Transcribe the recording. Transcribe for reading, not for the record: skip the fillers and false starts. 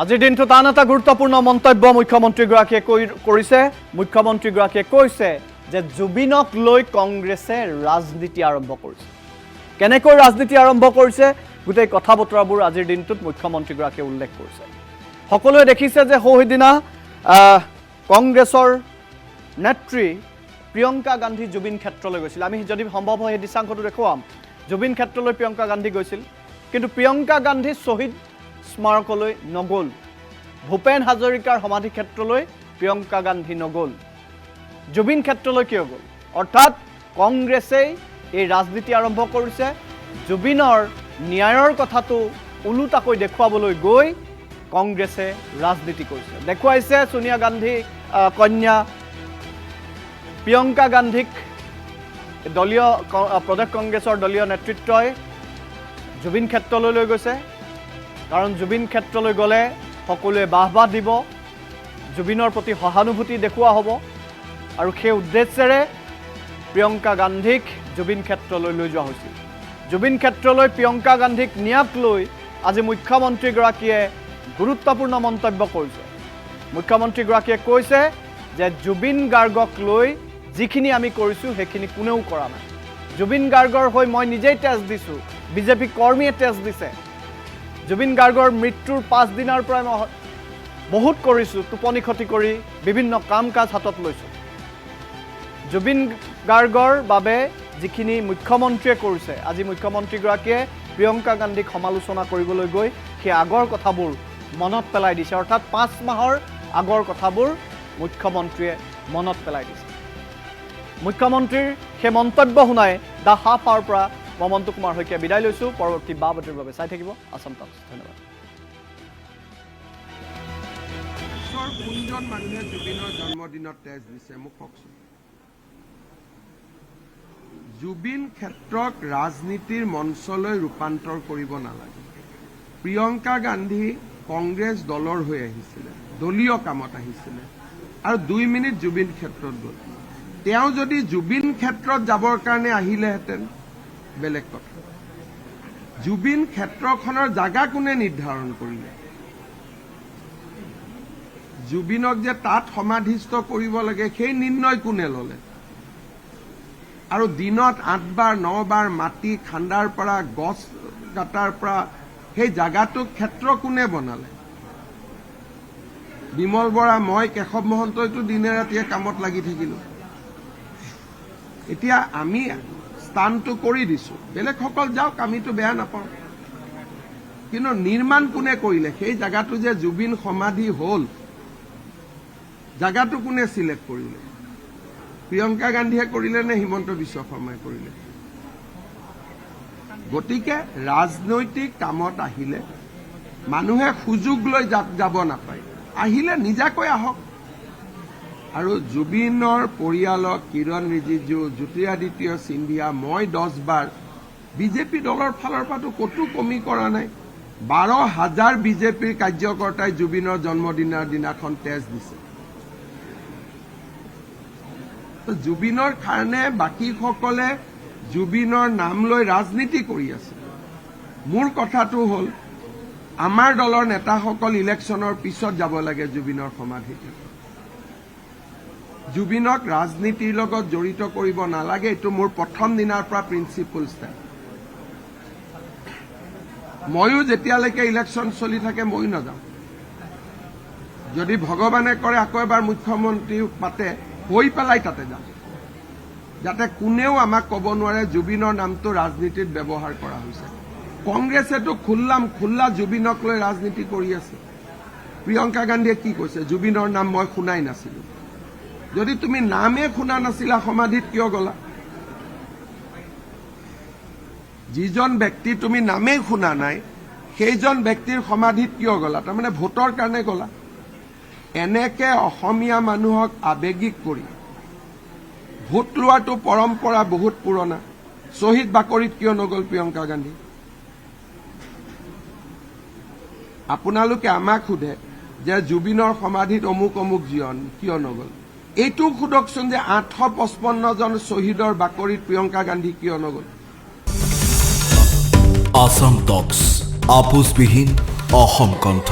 আজিৰ দিনটোত আন এটা গুৰুত্বপূৰ্ণ মন্তব্য মুখ্যমন্ত্ৰীগৰাকীয়ে কৰিছে। মুখ্যমন্ত্ৰীগৰাকীয়ে কৈছে যে জুবিনক লৈ কংগ্ৰেছে ৰাজনীতি আৰম্ভ কৰিছে। কেনেকৈ ৰাজনীতি আৰম্ভ কৰিছে গোটেই কথা বতৰাবোৰ আজিৰ দিনটোত মুখ্যমন্ত্ৰীগৰাকীয়ে উল্লেখ কৰিছে। সকলোৱে দেখিছে যে সৌহিদিনা কংগ্ৰেছৰ নেত্ৰী প্ৰিয়ংকা গান্ধী জুবিন ক্ষেত্ৰলৈ গৈছিল। আমি যদি সম্ভৱ হয় সেই দৃশ্যাংশটো দেখুৱাম। জুবিন ক্ষেত্ৰলৈ প্ৰিয়ংকা গান্ধী গৈছিল, কিন্তু প্ৰিয়ংকা গান্ধী শ্বহীদ স্মাৰকলৈ নগ'ল। ভূপেন হাজৰিকাৰ সমাধি ক্ষেত্ৰলৈ প্ৰিয়ংকা গান্ধী নগ'ল। জুবিন ক্ষেত্ৰলৈ কিয় গ'ল? অৰ্থাৎ কংগ্ৰেছেই এই ৰাজনীতি আৰম্ভ কৰিছে। জুবিনৰ ন্যায়ৰ কথাটো ওলোটাকৈ দেখুৱাবলৈ গৈ কংগ্ৰেছে ৰাজনীতি কৰিছে। দেখুৱাইছে সোনিয়া গান্ধী কন্যা প্ৰিয়ংকা গান্ধীক দলীয় প্ৰদেশ কংগ্ৰেছৰ দলীয় নেতৃত্বই জুবিন ক্ষেত্ৰলৈ লৈ গৈছে। কাৰণ জুবিন ক্ষেত্ৰলৈ গ'লে সকলোৱে বাহবা দিব, জুবিনৰ প্ৰতি সহানুভূতি দেখুওৱা হ'ব, আৰু সেই উদ্দেশ্যেৰে প্ৰিয়ংকা গান্ধীক জুবিন ক্ষেত্ৰলৈ লৈ যোৱা হৈছিল। জুবিন ক্ষেত্ৰলৈ প্ৰিয়ংকা গান্ধীক নিয়াক লৈ আজি মুখ্যমন্ত্ৰীগৰাকীয়ে গুৰুত্বপূৰ্ণ মন্তব্য কৰিছে। মুখ্যমন্ত্ৰীগৰাকীয়ে কৈছে যে জুবিন গাৰ্গক লৈ যিখিনি আমি কৰিছোঁ সেইখিনি কোনেও কৰা নাই। জুবিন গাৰ্গৰ হৈ মই নিজেই তেজ দিছোঁ, বিজেপি কৰ্মীয়ে তেজ দিছে। জুবিন গাৰ্গৰ মৃত্যুৰ 5 দিনৰ পৰাই মই বহুত কৰিছোঁ, টোপনি ক্ষতি কৰি বিভিন্ন কাম কাজ হাতত লৈছোঁ। জুবিন গাৰ্গৰ বাবে যিখিনি মুখ্যমন্ত্ৰীয়ে কৰিছে, আজি মুখ্যমন্ত্ৰীগৰাকীয়ে প্ৰিয়ংকা গান্ধীক সমালোচনা কৰিবলৈ গৈ সেই আগৰ কথাবোৰ মনত পেলাই দিছে। অৰ্থাৎ 5 মাহৰ আগৰ কথাবোৰ মুখ্যমন্ত্ৰীয়ে মনত পেলাই দিছে। মুখ্যমন্ত্ৰীৰ সেই মন্তব্য শুনাই দ্য হাফ আৱাৰ পৰা মই মন্তু কুমাৰ শইকীয়া বিদায় লৈছোঁ। পৰৱৰ্তী বা বাতৰিৰ বাবে চাই থাকিব আসাম টাইমছ। ধন্যবাদ। কোনজন মানুহে জুবিনৰ জন্মদিনত তেজ দিছে মোক কওকচোন। জুবিন ক্ষেত্ৰক ৰাজনীতিৰ মঞ্চলৈ ৰূপান্তৰ কৰিব নালাগে। প্ৰিয়ংকা গান্ধী কংগ্ৰেছ দলৰ হৈ আহিছিলে, দলীয় কামত আহিছিলে, আৰু 2 মিনিট জুবিন ক্ষেত্ৰত গ'ল। তেওঁ যদি জুবিন ক্ষেত্ৰত যাবৰ কাৰণে আহিলেহেঁতেন বেলেগ কথা। জুবিন ক্ষেত্ৰখনৰ জাগা কোনে নিৰ্ধাৰণ কৰিলে? জুবিনক যে তাত সমাধিস্থ কৰিব লাগে সেই নিৰ্ণয় কোনে ল'লে? আৰু দিনত 8 বাৰ 9 বাৰ মাটি খান্দাৰ পৰা গছ কাটাৰ পৰা সেই জাগাটোক ক্ষেত্ৰ কোনে বনালে? বিমল বৰা, মই, কেশৱ মহন্তইতো দিনে ৰাতিয়ে কামত লাগি থাকিলো। এতিয়া আমি স্থানটো কৰি দিছো, বেলেগসকল যাওক, আমিতো বেয়া নাপাওঁ। কিন্তু নিৰ্মাণ কোনে কৰিলে? সেই জাগাটো যে জুবিন সমাধি হ'ল, জাগাটো কোনে চিলেক্ট কৰিলে? প্ৰিয়ংকা গান্ধীয়ে কৰিলে নে হিমন্ত বিশ্ব শৰ্মাই কৰিলে? গতিকে ৰাজনৈতিক কামত আহিলে মানুহে সুযোগ লৈ যাব নাপায়। আহিলে নিজাকৈ আহক। আৰু জুবিনৰ পৰিয়ালক কিৰণ ৰিজিজু, জ্যোতিৰাদিত্য সিন্ধিয়া, মই 10 বাৰ, বিজেপি দলৰ ফালৰ পৰাতো ক'তো কমি কৰা নাই। 12,000 বিজেপিৰ কাৰ্যকৰ্তাই জুবিনৰ জন্মদিনৰ দিনাখন তেজ দিছে। জুবিনৰ কাৰণে বাকীসকলে জুবিনৰ নাম লৈ ৰাজনীতি কৰি আছে। মোৰ কথাটো হ'ল, আমাৰ দলৰ নেতাসকল ইলেকশ্যনৰ পিছত যাব লাগে জুবিনৰ সমাধিত। জুবিনক ৰাজনীতিৰ লগত জড়িত কৰিব নালাগে। এইটো মোৰ প্ৰথম দিনাৰ পৰা প্ৰিন্সিপল ষ্টেপ। ময়ো যেতিয়ালৈকে ইলেকশ্যন চলি থাকে ময়ো নাযাওঁ। যদি ভগৱানে কৰে আকৌ এবাৰ মুখ্যমন্ত্ৰী পাতে, হৈ পেলাই তাতে যাম, যাতে কোনেও আমাক ক'ব নোৱাৰে জুবিনৰ নামটো ৰাজনীতিত ব্যৱহাৰ কৰা হৈছে। কংগ্ৰেছেতো খোল্লা জুবিনক লৈ ৰাজনীতি কৰি আছে। প্ৰিয়ংকা গান্ধীয়ে কি কৈছে? জুবিনৰ নাম মই শুনাই নাছিলো। যদি তুমি নামেই শুনা নাছিলা, সমাধিত কিয় গলা? যিজন ব্যক্তি তুমি নামেই শুনা নাই, সেইজন ব্যক্তিৰ সমাধিত কিয় গলা? তাৰমানে ভোটৰ কাৰণে গলা। এনেকে অসমীয়া মানুহক আৱেগিক কৰি ভোট লোৱাটো পৰম্পৰা বহুত পুৰণা। শ্বহীদ বাকৰিত কিয় নগ'ল প্ৰিয়ংকা গান্ধী? আপোনালোকে আমাক সোধে যে জুবিনৰ সমাধিত অমুক অমুক কিয় নগ'ল? এইটো সোধকচোন যে 855 জন শ্বহীদৰ বাকৰিত প্ৰিয়ংকা গান্ধী কিয় নগ'ল? আসাম টক্স, আপোচবিহীন অসম কণ্ঠ।